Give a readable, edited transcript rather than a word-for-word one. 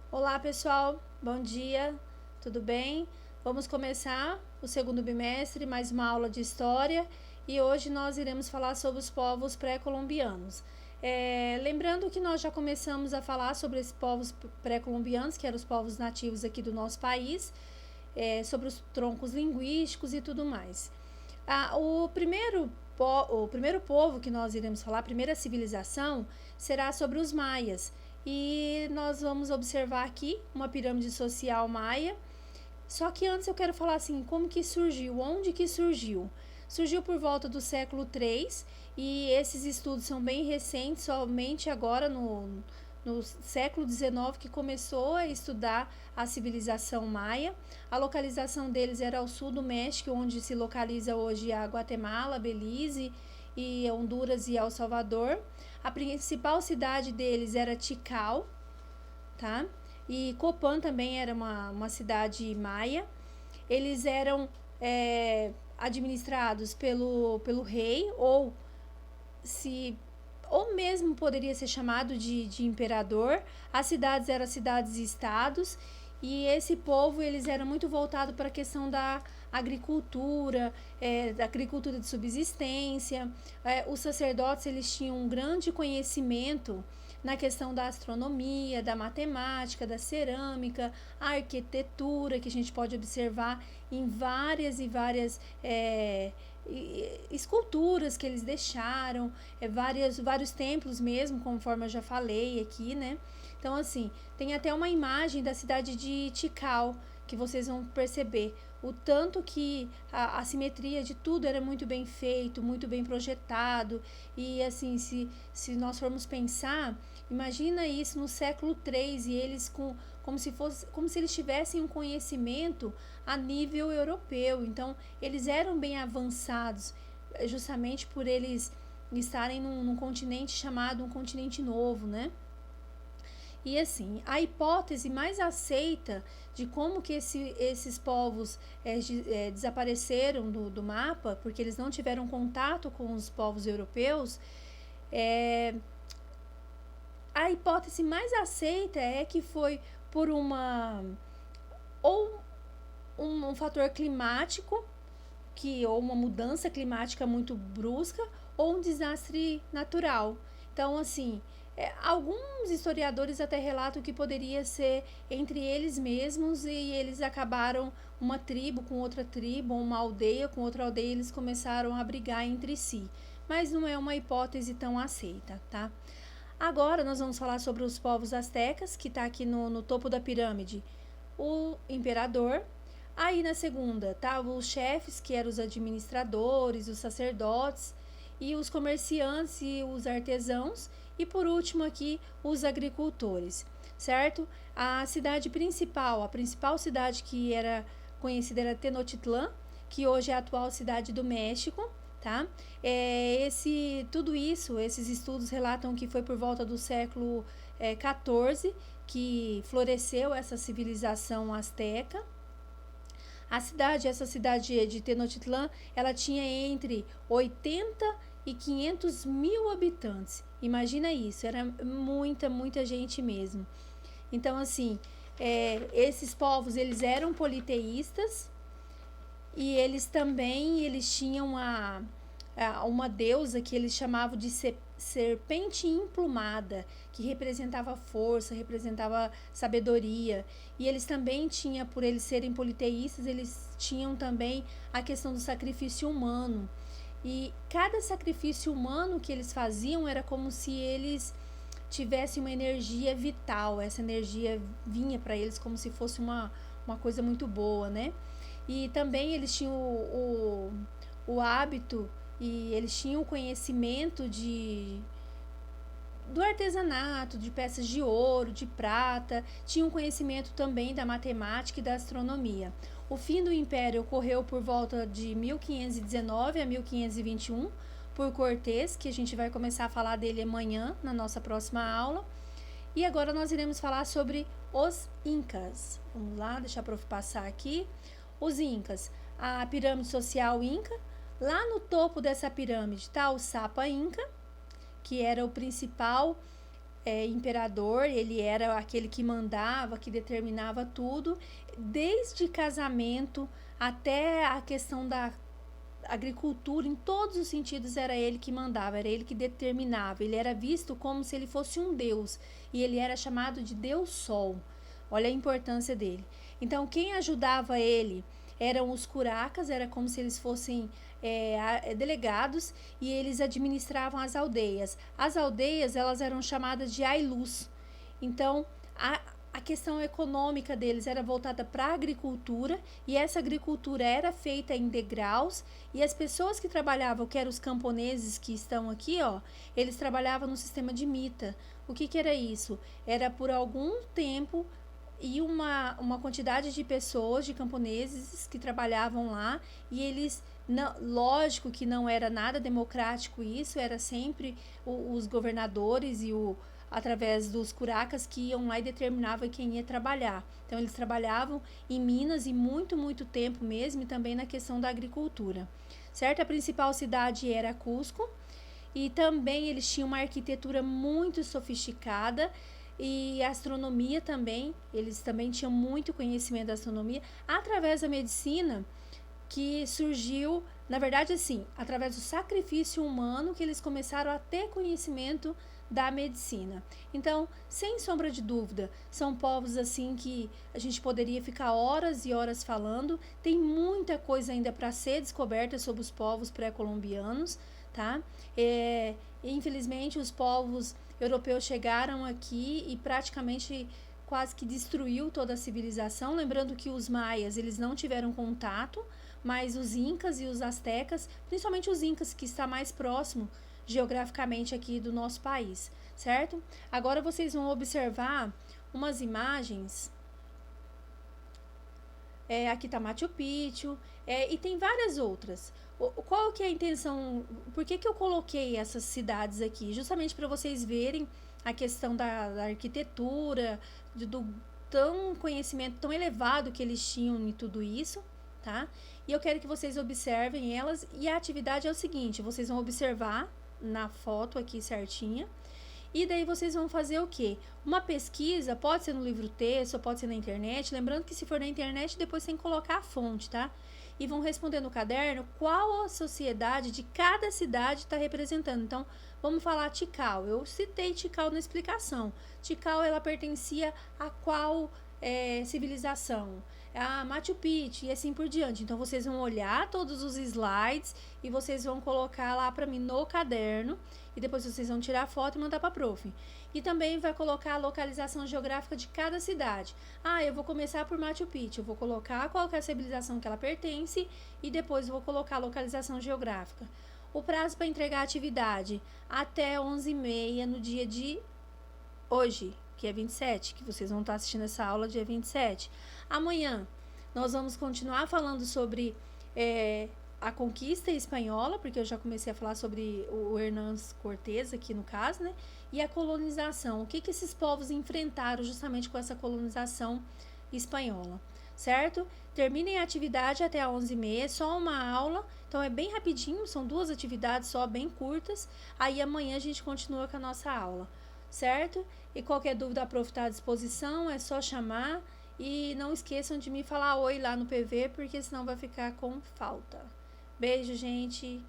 Olá, pessoal. Bom dia. Tudo bem? Vamos começar o segundo bimestre, mais uma aula de história, e hoje nós iremos falar sobre os povos pré-colombianos. Lembrando que nós já começamos a falar sobre esses povos pré-colombianos, que eram os povos nativos aqui do nosso país, sobre os troncos linguísticos e tudo mais. O primeiro povo que nós iremos falar, a primeira civilização, será sobre os maias. E nós vamos observar aqui uma pirâmide social maia. Só que antes eu quero falar assim, como que surgiu, onde que surgiu? Surgiu por volta do século III e esses estudos são bem recentes, somente agora no século XIX que começou a estudar a civilização maia. A localização deles era ao sul do México, onde se localiza hoje a Guatemala, Belize e Honduras e El Salvador. A principal cidade deles era Tikal, tá? E Copan também era uma cidade maia. Eles eram administrados pelo rei, ou mesmo poderia ser chamado de imperador. As cidades eram cidades e estados, e esse povo eles eram muito voltados para a questão da agricultura, da agricultura de subsistência. Os sacerdotes eles tinham um grande conhecimento na questão da astronomia, da matemática, da cerâmica, a arquitetura, que a gente pode observar em várias e várias esculturas que eles deixaram, vários templos mesmo, conforme eu já falei aqui, né? Então, assim, tem até uma imagem da cidade de Tikal, que vocês vão perceber o tanto que a simetria de tudo era muito bem feito, muito bem projetado. E assim, se nós formos pensar, imagina isso no século III e eles como se eles tivessem um conhecimento a nível europeu. Então, eles eram bem avançados, justamente por eles estarem num continente chamado um continente novo, né? E assim, a hipótese mais aceita de como que esses povos desapareceram do mapa, porque eles não tiveram contato com os povos europeus, a hipótese mais aceita é que foi por ou um fator climático, ou uma mudança climática muito brusca, ou um desastre natural. Então, assim, alguns historiadores até relatam que poderia ser entre eles mesmos e eles acabaram uma tribo com outra tribo, ou uma aldeia com outra aldeia, eles começaram a brigar entre si. Mas não é uma hipótese tão aceita, tá? Agora nós vamos falar sobre os povos astecas, que está aqui no topo da pirâmide, o imperador. Aí na segunda estavam os chefes, que eram os administradores, os sacerdotes, e os comerciantes e os artesãos, e por último aqui os agricultores, certo? A principal cidade que era conhecida era Tenochtitlan, que hoje é a atual cidade do México, tá? Tudo isso, esses estudos relatam que foi por volta do século XIV que floresceu essa civilização asteca. Essa cidade de Tenochtitlan, ela tinha entre 80 e 500 mil habitantes. Imagina isso, era muita gente mesmo. Então, assim, esses povos, eles eram politeístas e eles tinham uma deusa que eles chamavam de serpente emplumada, que representava força, representava sabedoria. E eles também tinham, por eles serem politeístas, eles tinham também a questão do sacrifício humano. E cada sacrifício humano que eles faziam era como se eles tivessem uma energia vital. Essa energia vinha para eles como se fosse uma coisa muito boa, né? E também eles tinham o hábito e eles tinham conhecimento do artesanato, de peças de ouro, de prata, tinham conhecimento também da matemática e da astronomia. O fim do Império ocorreu por volta de 1519 a 1521 por Cortés, que a gente vai começar a falar dele amanhã na nossa próxima aula. E agora nós iremos falar sobre os Incas. Vamos lá, deixa a prof passar aqui. Os Incas, a pirâmide social Inca. Lá no topo dessa pirâmide está o Sapa Inca, que era o principal imperador, ele era aquele que mandava, que determinava tudo, desde casamento até a questão da agricultura, em todos os sentidos era ele que mandava, era ele que determinava, ele era visto como se ele fosse um deus, e ele era chamado de Deus Sol. Olha a importância dele. Então, quem ajudava ele eram os curacas, era como se eles fossem delegados, e eles administravam as aldeias. As aldeias, elas eram chamadas de Ailus. Então, a questão econômica deles era voltada para a agricultura, e essa agricultura era feita em degraus, e as pessoas que trabalhavam, que eram os camponeses que estão aqui, ó, eles trabalhavam no sistema de mita. O que era isso? Era por algum tempo e uma quantidade de pessoas, de camponeses que trabalhavam lá, e eles, não, lógico que não era nada democrático isso, era sempre os governadores e através dos curacas que iam lá e determinavam quem ia trabalhar. Então eles trabalhavam em Minas e muito tempo mesmo, e também na questão da agricultura. Certo? A principal cidade era Cusco, e também eles tinham uma arquitetura muito sofisticada, e a astronomia também, eles também tinham muito conhecimento da astronomia, através da medicina, que surgiu, na verdade assim, através do sacrifício humano, que eles começaram a ter conhecimento da medicina. Então, sem sombra de dúvida, são povos assim que a gente poderia ficar horas e horas falando. Tem muita coisa ainda para ser descoberta sobre os povos pré-colombianos, tá? Infelizmente, os povos europeus chegaram aqui e praticamente quase que destruiu toda a civilização. Lembrando que os maias, eles não tiveram contato, mas os incas e os astecas, principalmente os incas, que está mais próximo geograficamente aqui do nosso país, certo? Agora vocês vão observar umas imagens. Aqui está Machu Picchu, e tem várias outras. Qual que é a intenção? Por que eu coloquei essas cidades aqui? Justamente para vocês verem a questão da arquitetura, do tão conhecimento tão elevado que eles tinham em tudo isso, tá? E eu quero que vocês observem elas, e a atividade é o seguinte: vocês vão observar na foto aqui certinha, e daí vocês vão fazer o quê? Uma pesquisa, pode ser no livro texto, pode ser na internet, lembrando que se for na internet, depois tem que colocar a fonte, tá? E vão responder no caderno qual a sociedade de cada cidade está representando. Então, vamos falar Tikal. Eu citei Tikal na explicação. Tikal, ela pertencia a qual civilização? A Machu Picchu e assim por diante. Então, vocês vão olhar todos os slides e vocês vão colocar lá para mim no caderno, e depois vocês vão tirar a foto e mandar para a prof. E também vai colocar a localização geográfica de cada cidade. Eu vou começar por Machu Picchu, eu vou colocar qual que é a civilização que ela pertence, e depois vou colocar a localização geográfica. O prazo para entregar a atividade até 11h30 no dia de hoje, que é 27, que vocês vão estar assistindo essa aula dia 27. Amanhã nós vamos continuar falando sobre a conquista espanhola, porque eu já comecei a falar sobre o Hernán Cortés aqui no caso, né? E a colonização, o que esses povos enfrentaram justamente com essa colonização espanhola, certo? Terminem a atividade até às 11h30, só uma aula, então é bem rapidinho, são 2 atividades só, bem curtas. Aí amanhã a gente continua com a nossa aula, certo? E qualquer dúvida, a prof está à disposição, é só chamar. E não esqueçam de me falar oi lá no PV, porque senão vai ficar com falta. Beijo, gente!